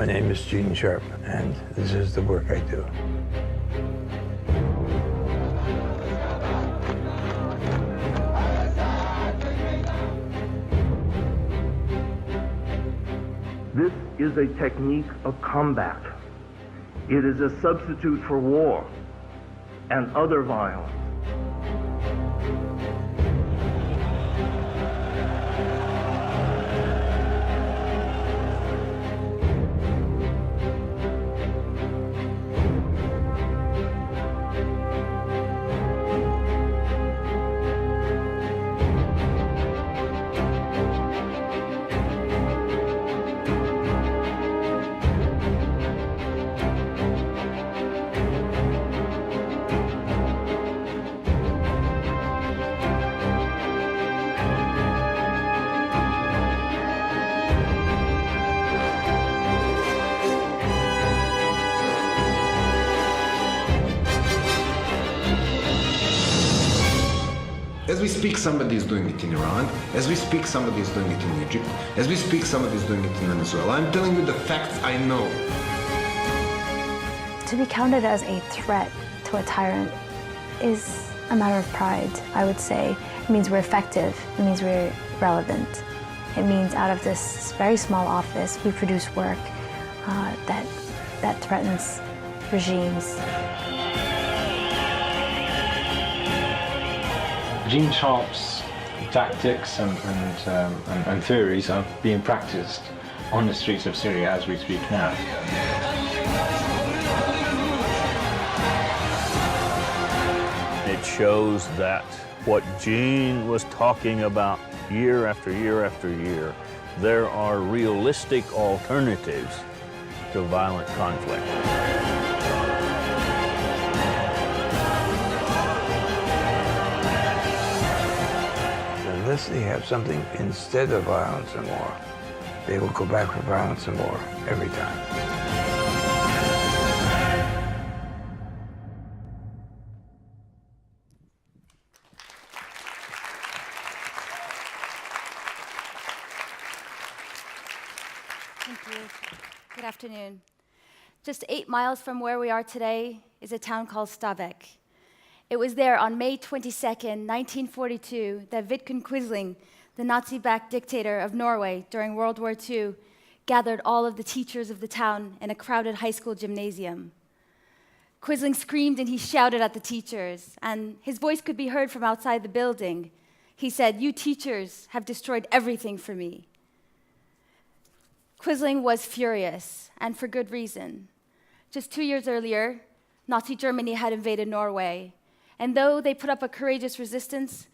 name is Gene Sharp, and this is the work I do. This is a technique of combat. It is a substitute for war and other violence. As we speak, somebody is doing it in Iran. As we speak, somebody is doing it in Egypt. As we speak, somebody is doing it in Venezuela. I'm telling you the facts I know. To be counted as a threat to a tyrant is a matter of pride, I would say. It means we're effective. It means we're relevant. It means out of this very small office, we produce work that threatens regimes. Gene Sharp's tactics and theories are being practiced on the streets of Syria as we speak now. It shows that what Gene was talking about year after year after year, there are realistic alternatives to violent conflict. Unless they have something instead of violence and war, they will go back for violence and war every time. Thank you. Good afternoon. Just 8 miles from where we are today is a town called Stabekk. It was there on May 22nd, 1942, that Vidkun Quisling, the Nazi-backed dictator of Norway during World War II, gathered all of the teachers of the town in a crowded high school gymnasium. Quisling screamed and he shouted at the teachers, and his voice could be heard from outside the building. He said, "You teachers have destroyed everything for me." Quisling was furious, and for good reason. Just 2 years earlier, Nazi Germany had invaded Norway. And though they put up a courageous resistance,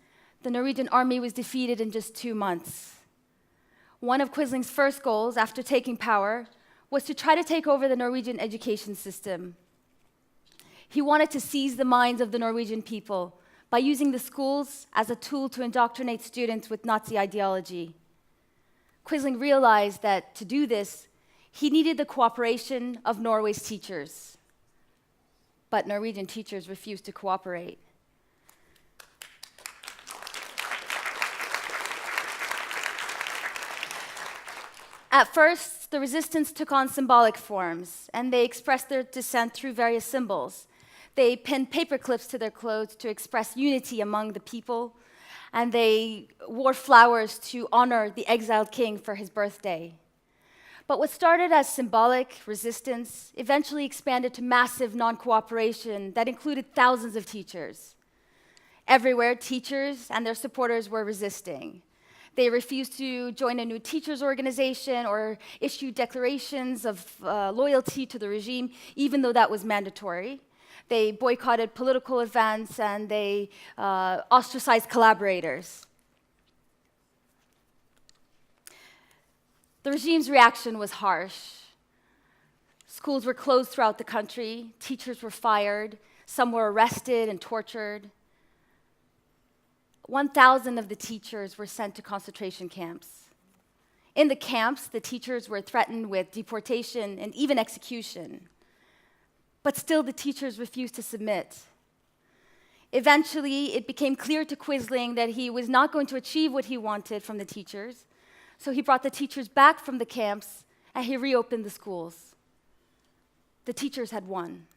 the Norwegian army was defeated in just 2 months. One of Quisling's first goals after taking power was to try to take over the Norwegian education system. He wanted to seize the minds of the Norwegian people by using the schools as a tool to indoctrinate students with Nazi ideology. Quisling realized that to do this, he needed the cooperation of Norway's teachers. But Norwegian teachers refused to cooperate. At first, the resistance took on symbolic forms, and they expressed their dissent through various symbols. They pinned paper clips to their clothes to express unity among the people, and they wore flowers to honor the exiled king for his birthday. But what started as symbolic resistance eventually expanded to massive non-cooperation that included thousands of teachers. Everywhere, teachers and their supporters were resisting. They refused to join a new teachers' organization or issue declarations of loyalty to the regime, even though that was mandatory. They boycotted political events and they ostracized collaborators. The regime's reaction was harsh. Schools were closed throughout the country, teachers were fired, some were arrested and tortured. 1,000 of the teachers were sent to concentration camps. In the camps, the teachers were threatened with deportation and even execution. But still, the teachers refused to submit. Eventually, it became clear to Quisling that he was not going to achieve what he wanted from the teachers, so he brought the teachers back from the camps and he reopened the schools. The teachers had won.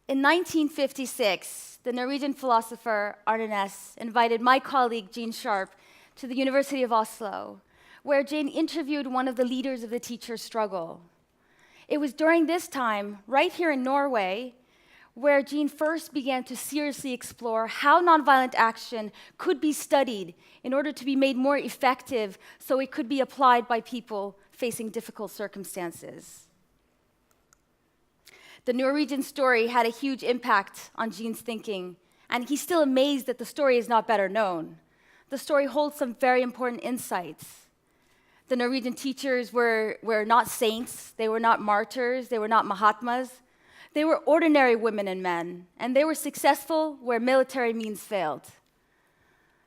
In 1956, the Norwegian philosopher Arne Næss invited my colleague Jean Sharp to the University of Oslo, where Jane interviewed one of the leaders of the teacher struggle. It was during this time, right here in Norway, where Jean first began to seriously explore how nonviolent action could be studied in order to be made more effective so it could be applied by people facing difficult circumstances. The Norwegian story had a huge impact on Jean's thinking, and he's still amazed that the story is not better known. The story holds some very important insights. The Norwegian teachers were not saints, they were not martyrs, they were not Mahatmas. They were ordinary women and men, and they were successful where military means failed.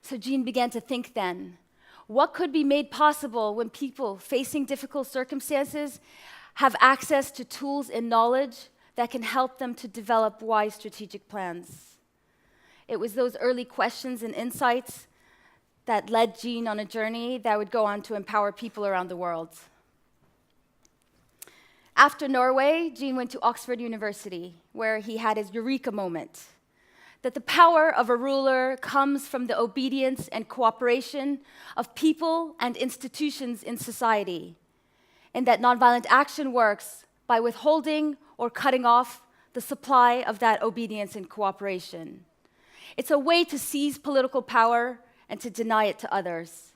So Jean began to think then, what could be made possible when people facing difficult circumstances have access to tools and knowledge that can help them to develop wise strategic plans? It was those early questions and insights that led Jean on a journey that would go on to empower people around the world. After Norway, Jean went to Oxford University, where he had his eureka moment, that the power of a ruler comes from the obedience and cooperation of people and institutions in society, and that nonviolent action works by withholding or cutting off the supply of that obedience and cooperation. It's a way to seize political power and to deny it to others.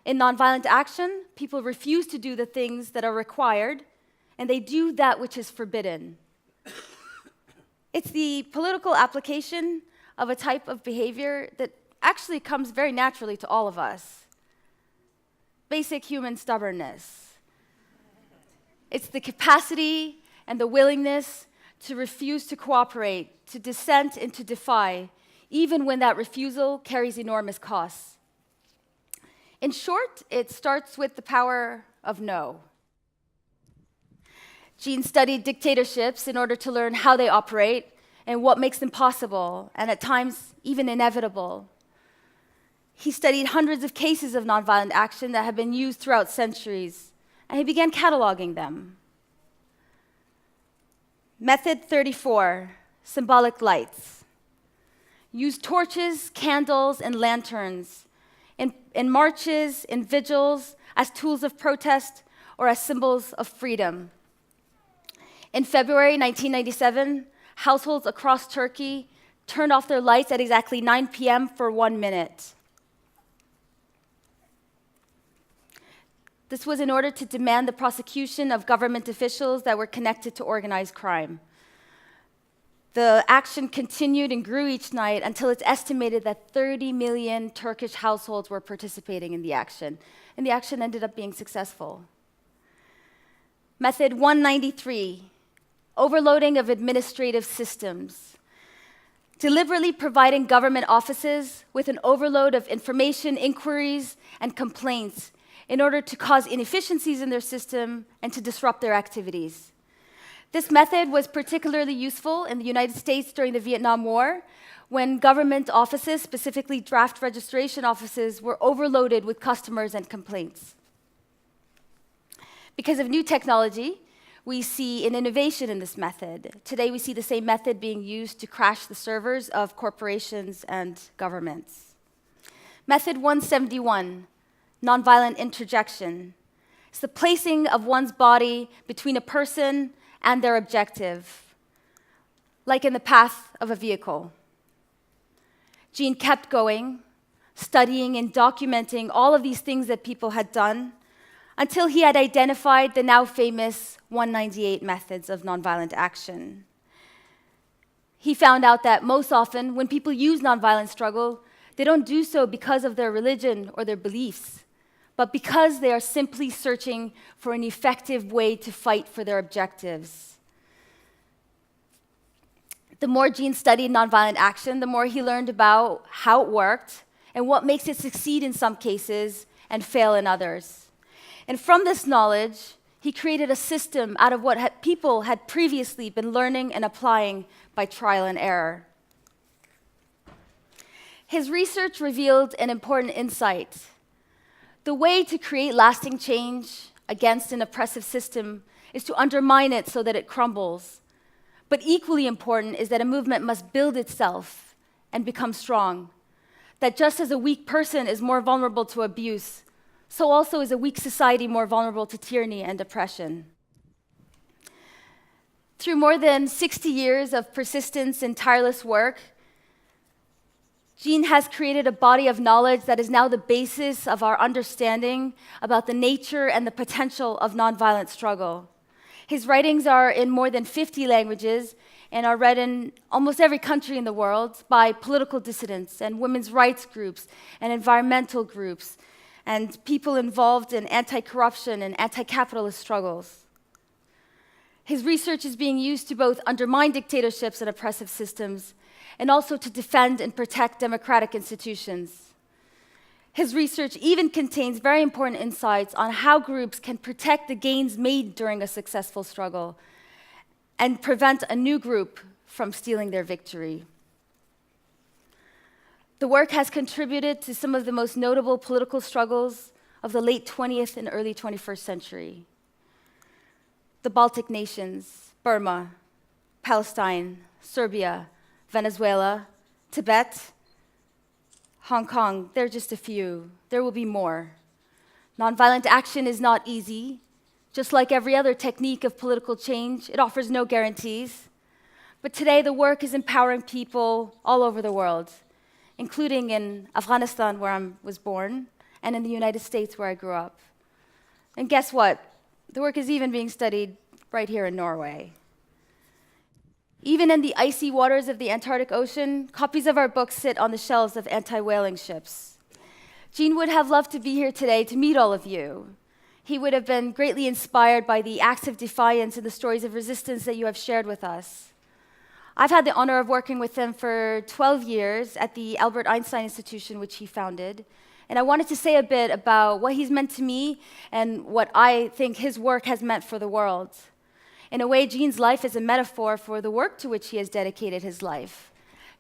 In nonviolent action, people refuse to do the things that are required, and they do that which is forbidden. It's the political application of a type of behavior that actually comes very naturally to all of us. Basic human stubbornness. It's the capacity and the willingness to refuse to cooperate, to dissent and to defy, even when that refusal carries enormous costs. In short, it starts with the power of no. Jean studied dictatorships in order to learn how they operate and what makes them possible, and at times even inevitable. He studied hundreds of cases of nonviolent action that have been used throughout centuries, and he began cataloging them. Method 34, symbolic lights. Use torches, candles, and lanterns in marches, in vigils, as tools of protest or as symbols of freedom. In February 1997, households across Turkey turned off their lights at exactly 9 p.m. for 1 minute. This was in order to demand the prosecution of government officials that were connected to organized crime. The action continued and grew each night until it's estimated that 30 million Turkish households were participating in the action, and the action ended up being successful. Method 193, overloading of administrative systems. Deliberately providing government offices with an overload of information, inquiries, and complaints in order to cause inefficiencies in their system and to disrupt their activities. This method was particularly useful in the United States during the Vietnam War, when government offices, specifically draft registration offices, were overloaded with customers and complaints. Because of new technology, we see an innovation in this method. Today, we see the same method being used to crash the servers of corporations and governments. Method 171, nonviolent interjection. It's the placing of one's body between a person and their objective, like in the path of a vehicle. Jean kept going, studying and documenting all of these things that people had done, until he had identified the now famous 198 methods of nonviolent action. He found out that most often, when people use nonviolent struggle, they don't do so because of their religion or their beliefs, but because they are simply searching for an effective way to fight for their objectives. The more Jean studied nonviolent action, the more he learned about how it worked and what makes it succeed in some cases and fail in others. And from this knowledge, he created a system out of what people had previously been learning and applying by trial and error. His research revealed an important insight. The way to create lasting change against an oppressive system is to undermine it so that it crumbles. But equally important is that a movement must build itself and become strong. That just as a weak person is more vulnerable to abuse, so also is a weak society more vulnerable to tyranny and oppression. Through more than 60 years of persistence and tireless work, Jean has created a body of knowledge that is now the basis of our understanding about the nature and the potential of nonviolent struggle. His writings are in more than 50 languages and are read in almost every country in the world by political dissidents and women's rights groups and environmental groups and people involved in anti-corruption and anti-capitalist struggles. His research is being used to both undermine dictatorships and oppressive systems and also to defend and protect democratic institutions. His research even contains very important insights on how groups can protect the gains made during a successful struggle and prevent a new group from stealing their victory. The work has contributed to some of the most notable political struggles of the late 20th and early 21st century. The Baltic nations, Burma, Palestine, Serbia, Venezuela, Tibet, Hong Kong, they're just a few. There will be more. Nonviolent action is not easy. Just like every other technique of political change, it offers no guarantees. But today, the work is empowering people all over the world, including in Afghanistan, where I was born, and in the United States, where I grew up. And guess what? The work is even being studied right here in Norway. Even in the icy waters of the Antarctic Ocean, copies of our books sit on the shelves of anti-whaling ships. Jean would have loved to be here today to meet all of you. He would have been greatly inspired by the acts of defiance and the stories of resistance that you have shared with us. I've had the honor of working with him for 12 years at the Albert Einstein Institution, which he founded. And I wanted to say a bit about what he's meant to me and what I think his work has meant for the world. In a way, Jean's life is a metaphor for the work to which he has dedicated his life.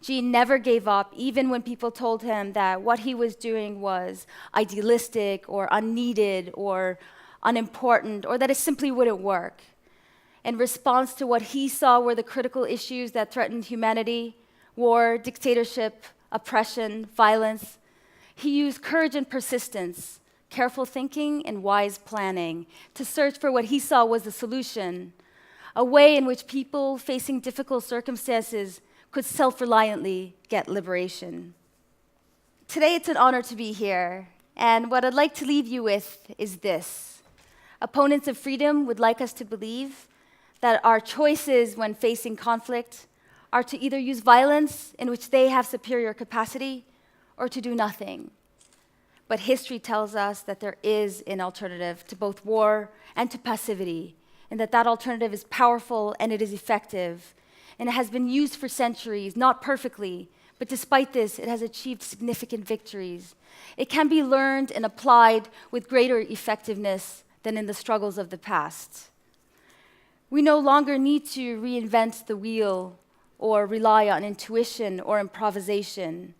Jean never gave up, even when people told him that what he was doing was idealistic or unneeded or unimportant, or that it simply wouldn't work. In response to what he saw were the critical issues that threatened humanity, war, dictatorship, oppression, violence, he used courage and persistence, careful thinking and wise planning to search for what he saw was the solution, a way in which people facing difficult circumstances could self-reliantly get liberation. Today, it's an honor to be here, and what I'd like to leave you with is this. Opponents of freedom would like us to believe that our choices when facing conflict are to either use violence, in which they have superior capacity, or to do nothing. But history tells us that there is an alternative to both war and to passivity, and that alternative is powerful and it is effective. And it has been used for centuries, not perfectly, but despite this, it has achieved significant victories. It can be learned and applied with greater effectiveness than in the struggles of the past. We no longer need to reinvent the wheel or rely on intuition or improvisation.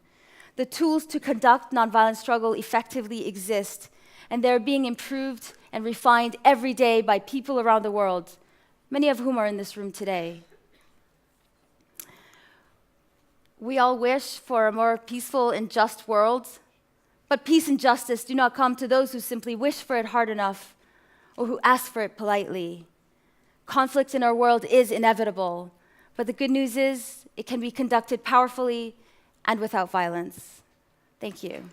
The tools to conduct nonviolent struggle effectively exist, and they're being improved and refined every day by people around the world, many of whom are in this room today. We all wish for a more peaceful and just world, but peace and justice do not come to those who simply wish for it hard enough or who ask for it politely. Conflict in our world is inevitable, but the good news is it can be conducted powerfully and without violence. Thank you.